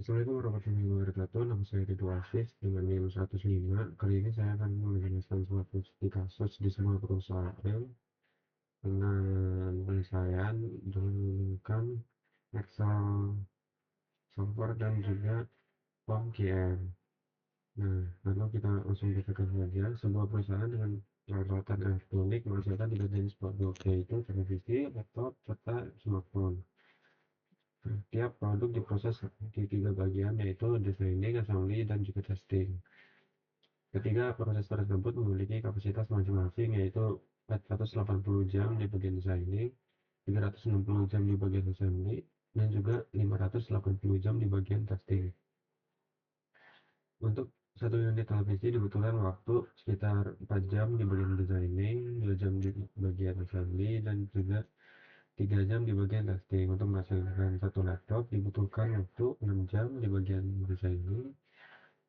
Assalamualaikum warahmatullahi wabarakatuh. Nama saya Ridho Aziz dengan NIM 105. Kali ini saya akan menjelaskan suatu studi kasus di sebuah perusahaan dengan penyelesaian dengan menggunakan Excel server dan juga form QM. Nah, lalu kita langsung katakan saja sebuah perusahaan dengan peralatan elektronik menghasilkan tiga jenis produk, yaitu televisi, laptop, serta smartphone. Tiap produk diproses di tiga bagian, yaitu designing, assembly, dan juga testing. Ketiga proses tersebut memiliki kapasitas masing-masing, yaitu 480 jam di bagian designing, 360 jam di bagian assembly, dan juga 580 jam di bagian testing. Untuk satu unit televisi dibutuhkan waktu sekitar 4 jam di bagian designing, 2 jam di bagian assembly, dan juga 3 jam di bagian testing. Untuk menghasilkan satu laptop dibutuhkan waktu 6 jam di bagian designing,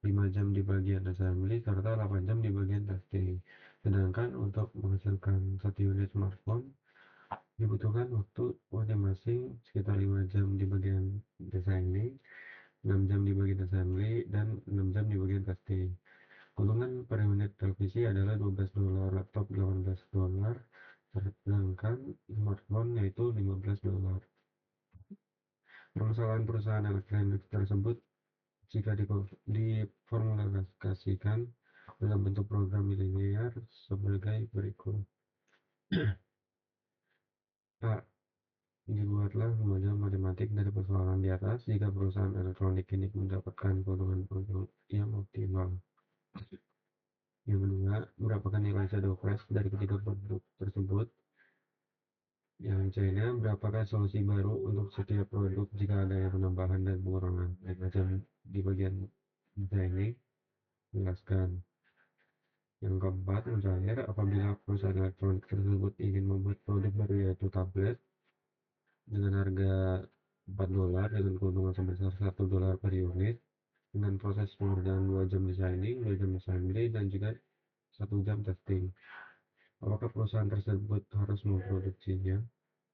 5 jam di bagian assembly, serta 8 jam di bagian testing. Sedangkan untuk menghasilkan satu unit smartphone dibutuhkan waktu masing-masing sekitar 5 jam di bagian designing, 6 jam di bagian assembly, dan 6 jam di bagian testing. Keuntungan per unit televisi adalah $12, laptop $18, sedangkan smartphone yaitu $15. Permasalahan perusahaan elektronik tersebut jika diformulasikan dalam bentuk program linear sebagai berikut. A. Dibuatlah model matematik dari persoalan di atas jika perusahaan elektronik ini mendapatkan keuntungan yang optimal. Yang kedua, berapakah nilai shadow price dari ketiga produk tersebut? Yang C-nya, berapakah solusi baru untuk setiap produk jika ada yang penambahan dan pengurangan? Macam di bagian designing, jelaskan. Yang keempat, mencair apabila perusahaan elektronik tersebut ingin membuat produk baru yaitu tablet dengan harga $4 dengan keuntungan sebesar $1 per unit dengan proses pengerjaan 2 jam designing, 2 jam assembly, dan juga 1 jam testing. Apakah perusahaan tersebut harus memproduksinya?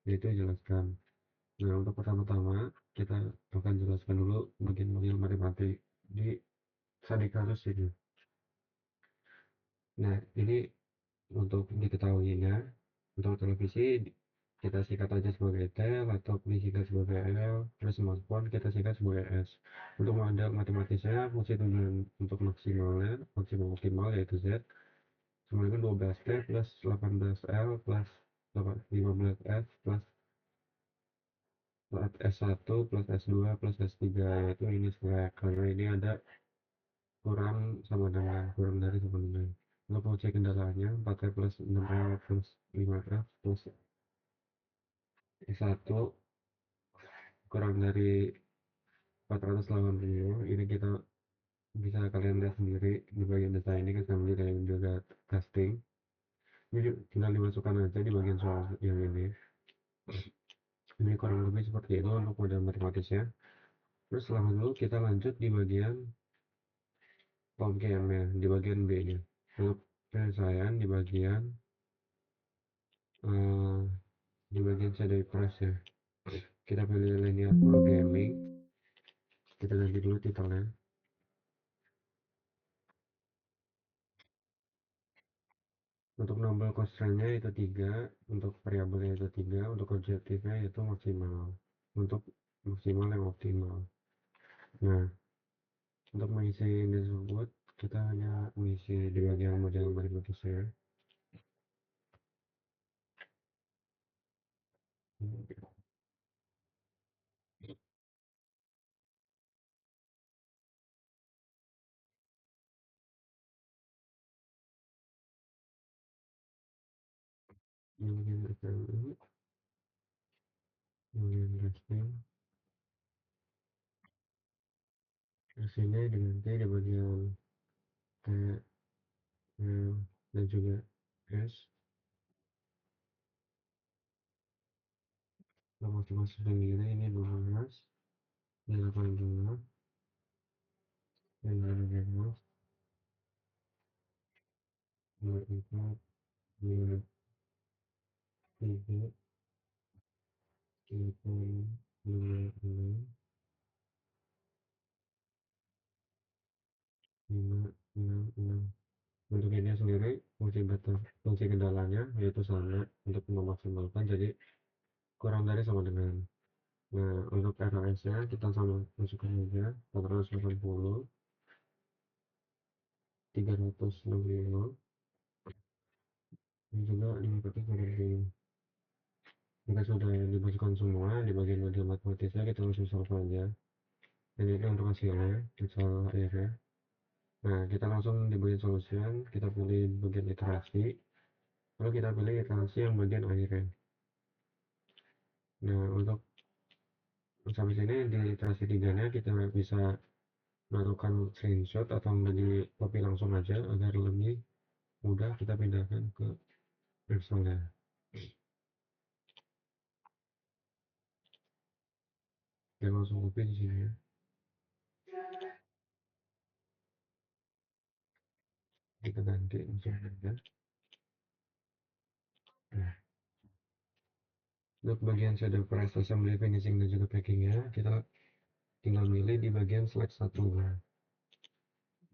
Yaitu jelaskan. Nah, untuk pertama-tama kita akan jelaskan dulu bagian matematik di studi kasus ini. Nah, ini untuk diketahuinya, untuk televisi kita singkat aja sebagai T, laptop disingkat sebagai L, terus smartphone kita singkat sebagai S. Untuk model matematisnya, fungsi tujuan untuk maksimal optimal yaitu Z, sama dengan 12T plus 18L plus 15F plus S1 plus S2 plus S3, yaitu ini selek karena ini ada kurang dari sama dengan. Untuk fungsi kendaraannya 4F plus 6L plus 5F plus S1 kurang dari 480. Ini kita bisa kalian lihat sendiri di bagian designing, assembly, dan juga testing. Ini tinggal dimasukkan aja di bagian soal yang ini. Ini kurang lebih seperti itu untuk model matematisnya. Terus setelah itu kita lanjut di bagian POM-nya, di bagian B nya. Untuk penyelesaian eh, di bagian shadow press ya. Kita pilih linear programming. Kita ganti dulu titelnya. Untuk number constraint-nya itu 3, untuk variabelnya itu 3, untuk objektifnya itu maksimal. Untuk maksimal yang optimal. Nah, untuk mengisi ini tersebut, kita hanya mengisi di bagian model matematisnya. Di bagian ini, bagian testing. Hasilnya diganti di bagian T, L, dan juga S. Kalau masing-masing segini ini 12, ini 18, ini 15, 24, 25, 3, 8, 5, 6, atau fungsi kendalanya yaitu sama untuk memaksimalkan, jadi kurang dari sama dengan. Nah, untuk RAS-nya kita sama masukkan aja 480, 365, dan juga 540. Jika sudah dimasukkan semua di bagian model matematisnya, kita langsung solve aja. Dan ini untuk hasilnya, misal akhirnya. Nah, kita langsung di bagian solution, kita pilih bagian iterasi, lalu kita pilih iterasi yang bagian akhirnya. Nah, untuk sampai sini di iterasi 3-nya kita bisa melakukan screenshot atau menjadi copy langsung aja agar lebih mudah kita pindahkan ke Excel-nya. Kita langsung copy di sini ya. Kita ganti langsung aja. Nah, untuk bagian shadow press, assembly, finishing, dan juga packingnya, kita tinggal milih di bagian slide 1.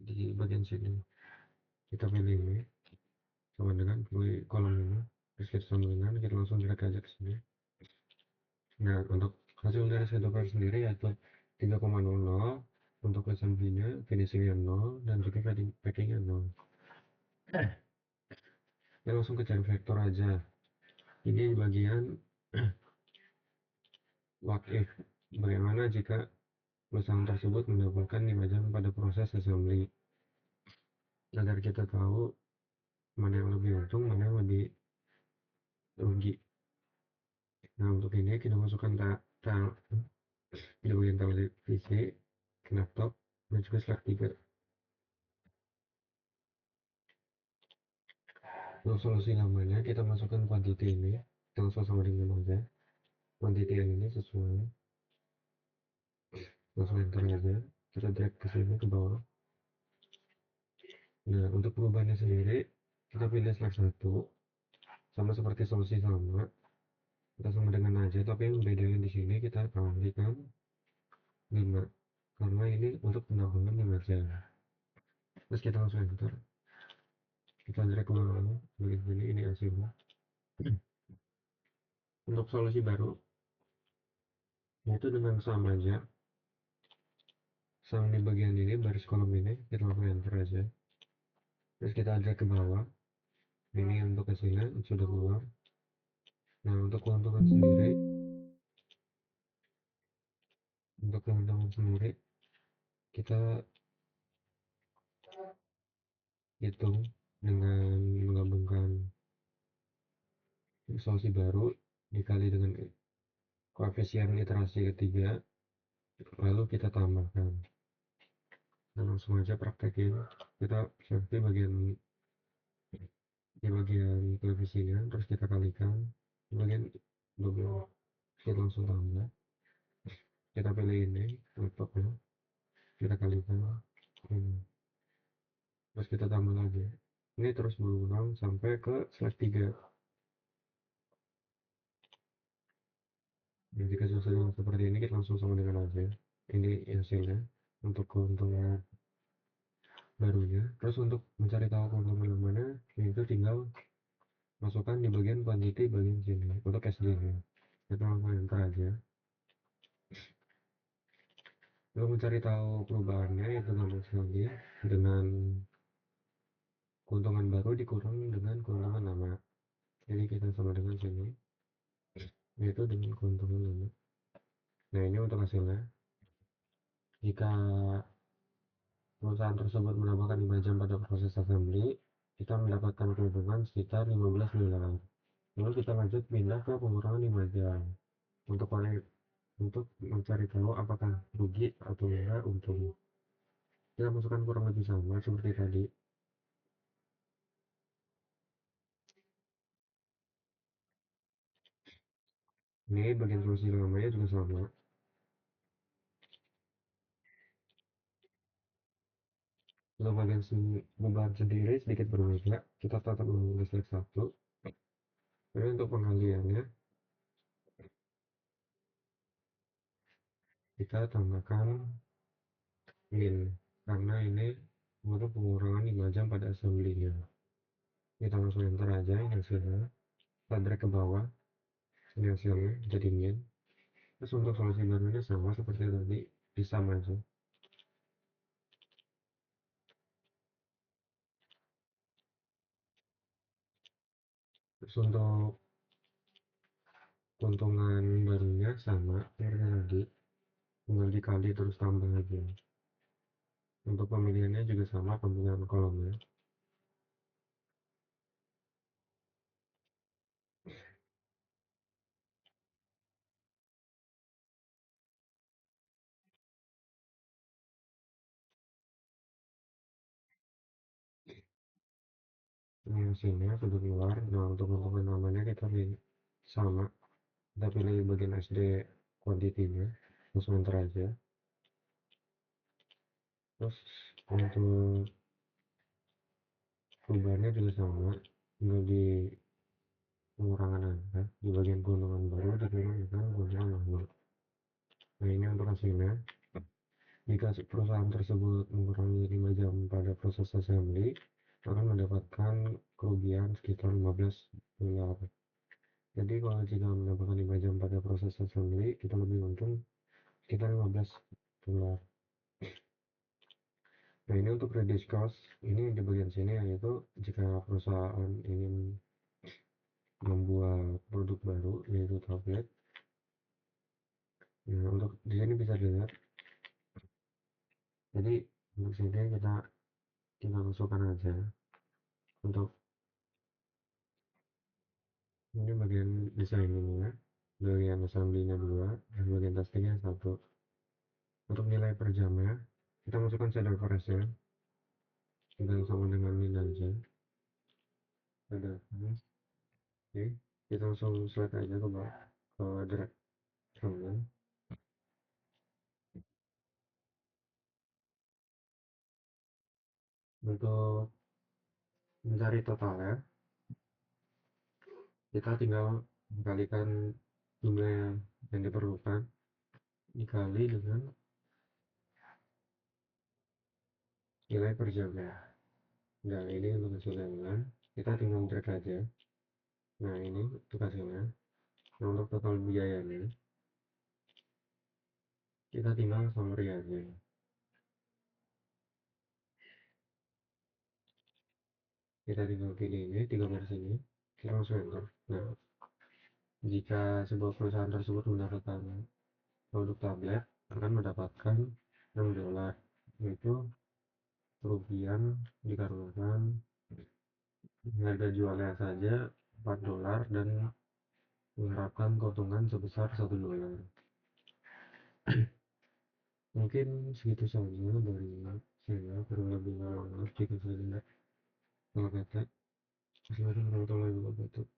Di bagian sini kita pilih ini sama dengan pilih kolom ini, terus kita sambungkan, kita langsung drag aja ke sini. Nah, untuk hasil dari shadow press sendiri yaitu 3,00, untuk assembly-nya, finishing-nya 0, dan juga packingnya 0. Kita langsung ke cari vektor aja. Ini bagian what if, bagaimana jika perusahaan tersebut mendapatkan 5 jam pada proses assembly, agar kita tahu mana yang lebih untung, mana yang lebih rugi. Nah, untuk ini kita masukkan di bagian televisi, laptop, dan juga slide 3. Untuk solusi lamanya, kita masukkan quantity ini, kita langsung sama dengan aja. Quantity yang ini sesuai, langsung enter aja, kita drag ke sini ke bawah. Nah, untuk perubahannya sendiri, kita pilih slide 1, sama seperti solusi sama, kita sama dengan aja, tapi yang bedanya di sini kita kalikan 5, karena ini untuk penambahan 5 jam. Terus kita langsung enter, kita drag ke bawah begini, ini hasilnya. Untuk solusi baru, yaitu dengan sama aja, sama di bagian ini, baris kolom ini, kita langsung enter aja. Terus kita drag ke bawah, ini untuk hasilnya sudah keluar. Nah, untuk keuntungan sendiri, kita hitung dengan menggabungkan solusi baru dikali dengan koefisien iterasi ketiga, lalu kita tambahkan. Nah, langsung aja praktekin. Kita seperti di bagian televisinya, terus kita kalikan di bagian double, kita langsung tambah. Kita pilih ini laptopnya, kita kalikan ini, terus kita tambah lagi. Ini terus berulang sampai ke slide 3. Nah, jika sudah seperti ini, kita langsung sama dengan aja. Ini hasilnya untuk keuntungan barunya. Terus untuk mencari tahu keuntungan yang mana, itu tinggal masukkan di bagian quantity bagian sini untuk SD nya. Kita langsung enter aja. Lalu mencari tahu perubahannya itu gampang sekali, dengan keuntungan baru dikurang dengan keuntungan lama. Jadi kita sama dengan sini, yaitu dengan keuntungan lama. Nah, ini untuk hasilnya. Jika perusahaan tersebut menambahkan 5 jam pada proses assembly, kita mendapatkan keuntungan sekitar 15 miliar. Lalu kita lanjut pindah ke pengurangan 5 jam. Untuk mencari tahu apakah rugi atau enggak untung, kita masukkan kurang lebih sama seperti tadi. Ini bagian solusi lamanya juga sama. Untuk bagian perubahan sendiri sedikit berbeda, kita tetap mengambil slide 1. Jadi untuk pengaliannya, kita tambahkan min, karena ini untuk pengurangan 5 jam pada assembly-nya. Kita langsung enter aja ini hasilnya, kita drag ke bawah, ini hasilnya jadinya. Terus untuk solusi barunya sama seperti tadi, di sum aja. Terus untuk keuntungan barunya sama seperti tadi, tinggal dikali terus tambah aja. Untuk pemilihannya juga sama, pemilihan kolomnya. Ini hasilnya sudah keluar. Nah, untuk keuntungan namanya kita pilih sama, kita pilih bagian SD quantity-nya, langsung enter aja. Terus untuk perubahannya juga sama, tinggal di pengurangan angka di bagian keuntungan baru digunakan keuntungan lama. Nah, ini untuk hasilnya. Jika perusahaan tersebut mengurangi 5 jam pada proses assembly, akan mendapatkan kerugian sekitar 15 dolar. Jadi kalau jika mendapatkan 5 jam pada proses assembly, kita lebih untung sekitar 15 dolar. Nah, ini untuk reduce cost, ini di bagian sini yaitu jika perusahaan ingin membuat produk baru yaitu tablet. Nah, untuk di sini bisa dilihat. Jadi untuk sini kita masukkan aja untuk ini bagian desain ini ya, bagian assembly-nya 2 dan bagian testingnya 1. Untuk nilai per jamnya kita masukkan shader price-nya tinggal sama dengan ini aja. Ada oke, kita langsung slide aja ke bawah ke drag sama. Untuk mencari totalnya kita tinggal mengkalikan jumlah yang diperlukan dikali dengan nilai per jamnya. Nah, ini untuk hasilnya kita tinggal drag aja. Nah, ini untuk hasilnya. Nah, untuk total biayanya kita tinggal summary aja. Kita tinggal pilih ini 3 baris ini, kita langsung enter. Nah, jika sebuah perusahaan tersebut mendapatkan produk tablet akan mendapatkan 6 dolar, yaitu kerugian dikarenakan harga jualnya saja 4 dolar dan mengharapkan keuntungan sebesar 1 dolar. Mungkin segitu saja dari saya, kurang lebih maaf jika saya tidak salah kata. Assalamualaikum warahmatullahi wabarakatuh.